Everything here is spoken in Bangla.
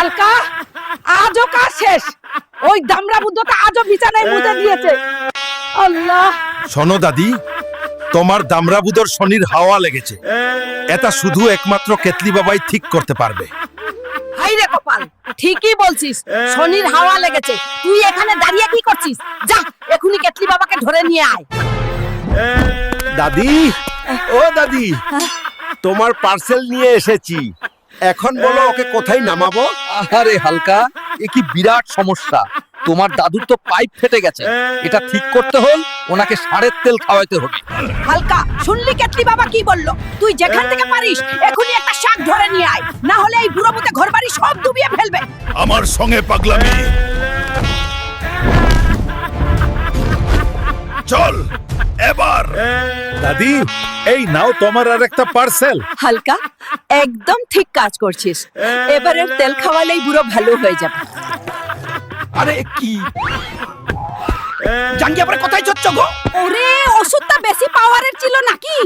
হালকা আজও কাজ শেষ। ওই দামড়া বুদ্ধটা আজও বিছানায় মুতে দিয়েছে। আল্লাহ, শোনো দাদি, তোমার দামরাবুদর শনির হাওয়া লেগেছে। এটা শুধু একমাত্র কেতলি বাবাই ঠিক করতে পারবে। হাই রে কপাল, ঠিকই বলছিস, শনির হাওয়া লেগেছে। তুই এখানে দাঁড়িয়ে কি করছিস? যা এখনি কেতলি বাবাকে ধরে নিয়ে আয়। দাদি, ও দাদি, তোমার পার্সেল নিয়ে এসেছি। এখন বলো ওকে কোথায় নামাবো? আরে হালকা, এ কি বিরাট সমস্যা। তোমার দাদুর তো পাইপ ফেটে গেছে, এটা ঠিক করতে হল ওনাকে সারের তেল খাওয়াইতে হবে। হালকা, শুনলি কেতলি বাবা কি বললো? তুই যেখান থেকে পারিস এখনি একটা শাক ধরে নিয়ে আয়, না হলে এই বুড়ো মুতে ঘরবাড়ি সব ডুবিয়ে ফেলবে। আমার সঙ্গে পাগলামি। চল এবার। দাদি, এই নাও তোমার আর একটা পার্সেল। হালকা, একদম ঠিক কাজ করছিস। এবারের তেল খাওয়ালেই বুড়ো ভালো হয়ে যাবে। আরে কি জাঙ্গিয়া পরে কোথায় যাচ্ছ গো? ওরে, ওষুধটা বেশি পাওয়ারের ছিল নাকি?